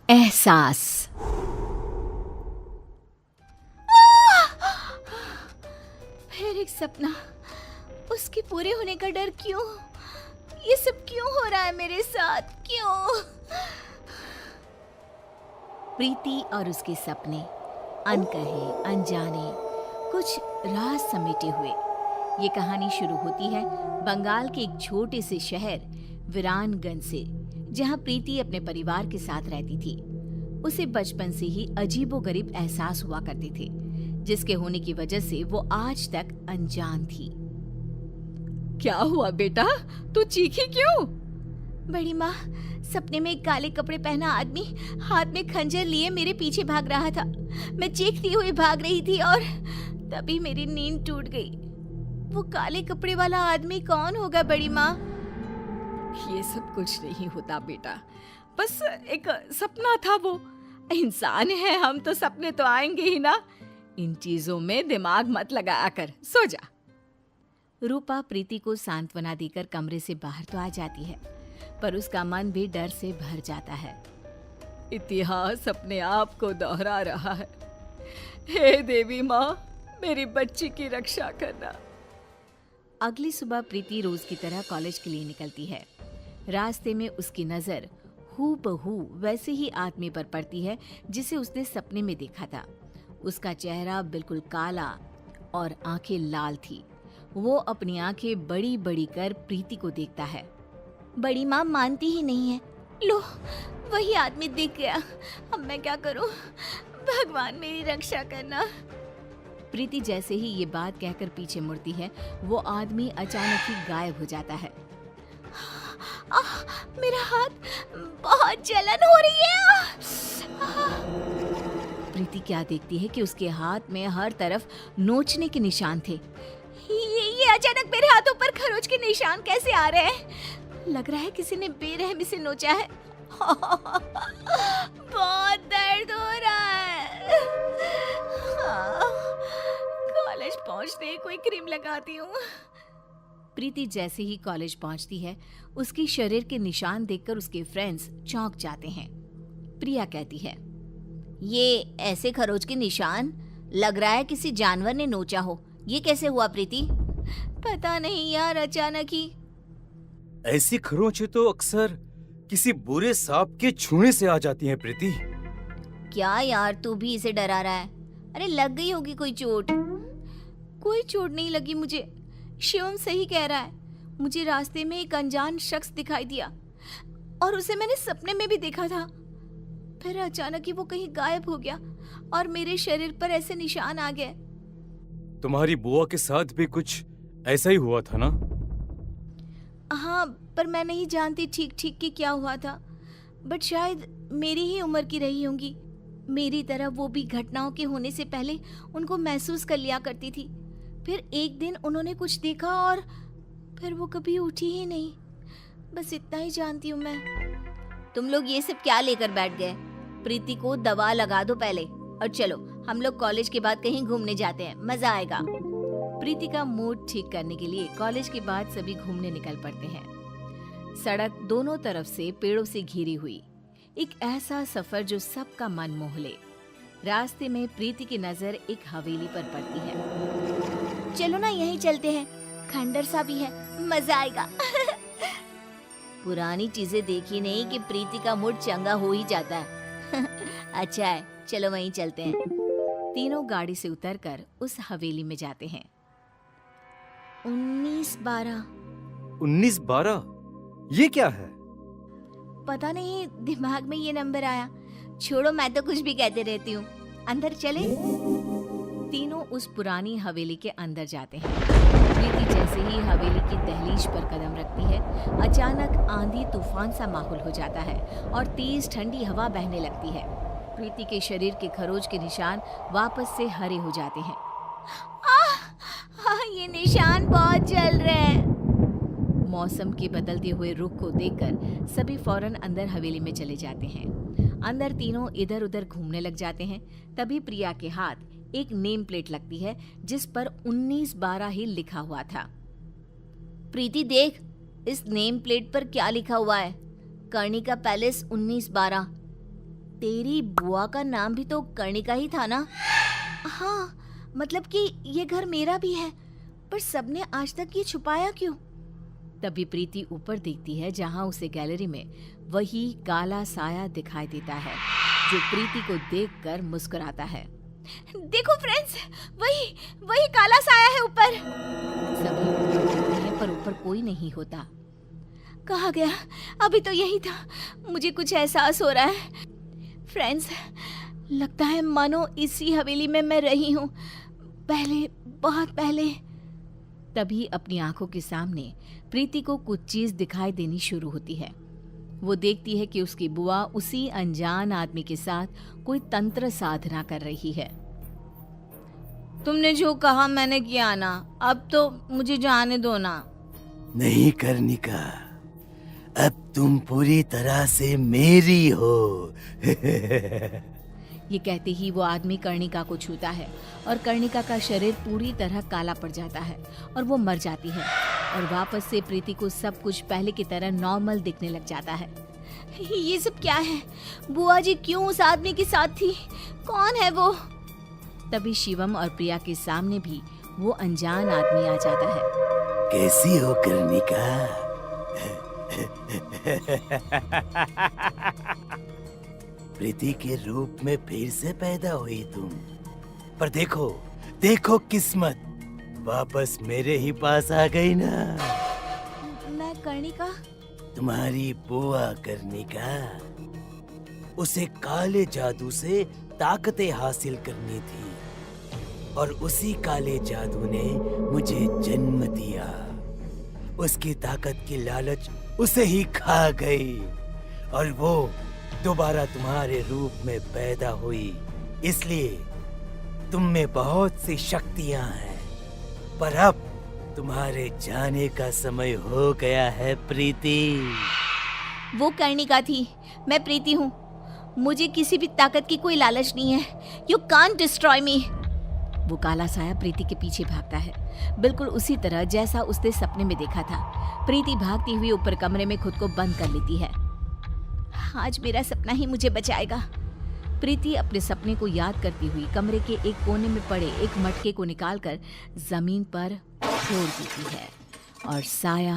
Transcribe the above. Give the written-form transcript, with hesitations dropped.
एहसास। फिर एक सपना, उसके पूरे होने का डर क्यों? ये सब क्यों हो रहा है मेरे साथ? क्यों? प्रीति और उसके सपने, अनकहे अनजाने, कुछ राज समेटे हुए। ये कहानी शुरू होती है बंगाल के एक छोटे से शहर वीरानगंज से, जहाँ प्रीति अपने परिवार के साथ रहती थी। उसे बचपन से ही अजीबोगरीब एहसास हुआ करते थे, जिसके होने की वजह से वो आज तक अनजान थी। क्या हुआ बेटा, तू चीखी क्यों? बड़ी माँ, सपने में एक काले कपड़े पहना आदमी हाथ में खंजर लिए मेरे पीछे भाग रहा था। मैं चीखती हुई भाग रही थी और तभी मेरी नींद टूट गई। वो काले कपड़े वाला आदमी कौन होगा बड़ी माँ? ये सब कुछ नहीं होता बेटा, बस एक सपना था। वो इंसान है हम, तो सपने तो आएंगे ही ना। इन चीजों में दिमाग मत लगाया कर, सो जा। रूपा प्रीति को सांत्वना देकर कमरे से बाहर तो आ जाती है, पर उसका मन भी डर से भर जाता है। इतिहास अपने आप को दोहरा रहा है। हे देवी माँ, मेरी बच्ची की रक्षा करना। अगली सुबह प्रीति रोज की तरह कॉलेज के लिए निकलती है। रास्ते में उसकी नजर हूबहू वैसे ही आदमी पर पड़ती है जिसे उसने सपने में देखा था। उसका चेहरा बिल्कुल काला और आंखें लाल थी। वो अपनी आंखें बड़ी बड़ी कर प्रीति को देखता है। बड़ी माँ मानती ही नहीं है। लो, वही आदमी दिख गया। अब मैं क्या करूं? भगवान मेरी रक्षा करना। प्रीति जैसे ही ये बात कहकर पीछे मुड़ती है, वो आदमी अचानक ही गायब हो जाता है। मेरा हाथ, बहुत जलन हो रही है। प्रीति क्या देखती है कि उसके हाथ में हर तरफ नोचने के निशान थे। ये अचानक मेरे हाथों पर खरोच के निशान कैसे आ रहे हैं? लग रहा है किसी ने बेरहमी से नोचा है। बहुत दर्द हो रहा है। कॉलेज पहुंचते ही कोई क्रीम लगाती हूँ। प्रीति जैसे ही कॉलेज पहुंचती है, उसकी शरीर के निशान देखकर उसके फ्रेंड्स चौंक जाते हैं। प्रिया कहती है, ये ऐसे खरोच के निशान, लग रहा है किसी जानवर ने नोचा हो। ये कैसे हुआ प्रीति? पता नहीं यार, अचानक ही। ऐसी खरोंचें तो अक्सर किसी बुरे सांप के छूने से आ जाती हैं प्रीति। क्या यार, तू भी इसे डरा रहा है? अरे लग गई होगी कोई चोट। कोई चोट नहीं लगी मुझे। शिवम सही कह रहा है। मुझे रास्ते में एक अनजान शख्स दिखाई दिया और उसे मैंने सपने में भी देखा था। फिर अचानक ही वो कहीं गायब हो गया और मेरे शरीर पर ऐसे निशान आ गए। तुम्हारी बुआ के साथ भी कुछ ऐसा ही हुआ था ना? हाँ, पर मैं नहीं जानती ठीक ठीक कि क्या हुआ था। बट शायद मेरी ही उम्र की रही होंगी। मेरी तरह वो भी घटनाओं के होने से पहले उनको महसूस कर लिया करती थी। फिर एक दिन उन्होंने कुछ देखा और फिर वो कभी उठी ही नहीं। बस इतना ही जानती हूँ मैं। तुम लोग ये सब क्या लेकर बैठ गए? प्रीति को दवा लगा दो पहले, और चलो हम लोग कॉलेज के बाद कहीं घूमने जाते हैं, मजा आएगा। प्रीति का मूड ठीक करने के लिए कॉलेज के बाद सभी घूमने निकल पड़ते हैं। सड़क दोनों तरफ से पेड़ों से घिरी हुई, एक ऐसा सफर जो सबका मन मोह ले। रास्ते में प्रीति की नजर एक हवेली पर पड़ती है। चलो ना यहीं चलते हैं, खंडर सा भी है, मजा आएगा। पुरानी चीजें देखी नहीं कि प्रीति का मूड चंगा हो ही जाता है। अच्छा है, चलो वहीं चलते हैं। तीनों गाड़ी से उतरकर उस हवेली में जाते हैं। 1912। 1912? ये क्या है? पता नहीं, दिमाग में ये नंबर आया। छोड़ो, मैं तो कुछ भी कहते रहती हूँ। अंदर चले। तीनों उस पुरानी हवेली के अंदर जाते हैं। प्रीति जैसे ही हवेली की दहलीज पर कदम रखती है, अचानक आंधी तूफान सा माहौल हो जाता है और तेज ठंडी हवा बहने लगती है। प्रीति के शरीर के खरोच के निशान वापस से हरे हो जाते हैं। ये निशान बहुत जल रहे हैं। मौसम के बदलते हुए रुख को देखकर सभी फौरन अंदर हवेली में चले जाते हैं। अंदर तीनों इधर उधर घूमने लग जाते हैं। तभी प्रिया के हाथ एक नेम प्लेट लगती है जिस पर 1912 ही लिखा हुआ था। प्रीति देख, इस नेम प्लेट पर क्या लिखा हुआ है? कर्णिका पैलेस 1912। तेरी बुआ का नाम भी तो कर्णिका ही था ना? हाँ, मतलब कि ये घर मेरा भी है, पर सबने आज तक ये छुपाया क्यों? तभी प्रीति ऊपर देखती है जहां उसे गैलरी में वही काला साया दिखाई देता है जो प्रीति को देखकर मुस्कुराता है। देखो फ्रेंड्स, वही काला साया है ऊपर। सभी ऊपर देखते हैं पर ऊपर कोई नहीं होता। कहाँ गया? अभी तो यही था। मुझे कुछ एहसास हो रहा है फ्रेंड्स, लगता है मानो इसी हवेली में मैं रही हूँ, पहले, बहुत पहले। तभी अपनी आंखों के सामने प्रीति को कुछ चीज दिखाई देनी शुरू होती है। वो देखती है कि उसकी बुआ उसी अनजान आदमी के साथ कोई तंत्र साधना कर रही है। तुमने जो कहा मैंने किया ना, अब तो मुझे जाने दो ना। नहीं कर्णिका, अब तुम पूरी तरह से मेरी हो। ये कहते ही वो आदमी कर्णिका को छूता है और कर्णिका का शरीर पूरी तरह काला पड़ जाता है और वो मर जाती है और वापस से प्रीति को सब कुछ पहले की तरह नॉर्मल दिखने लग जाता है। ये सब क्या है? बुआ जी क्यों उस आदमी के साथ थी? कौन है वो? तभी शिवम और प्रिया के सामने भी वो अनजान आदमी आ जाता है। कैसी हो कर्णिका? प्रीति के रूप में फिर से पैदा हुई तुम, पर देखो देखो किस्मत वापस मेरे ही पास आ गई ना। मैं कर्णिका? तुम्हारी बुआ कर्णिका, उसे काले जादू से ताकतें हासिल करनी थी और उसी काले जादू ने मुझे जन्म दिया। उसकी ताकत की लालच उसे ही खा गई और वो दोबारा तुम्हारे रूप में पैदा हुई। इसलिए तुम में बहुत सी शक्तियां हैं, पर अब तुम्हारे जाने का समय हो गया है प्रीति। वो कर्णिका थी, मैं प्रीति हूँ। मुझे किसी भी ताकत की कोई लालच नहीं है। यू कांट डिस्ट्रॉय मी। वो काला साया प्रीति के पीछे भागता है, बिल्कुल उसी तरह जैसा उसने सपने में देखा था। प्रीति भागती हुई ऊपर कमरे में खुद को बंद कर लेती है। आज मेरा सपना ही मुझे बचाएगा। प्रीति अपने सपने को याद करती हुई कमरे के एक कोने में पड़े एक मटके को निकालकर जमीन पर छोड़ देती है और साया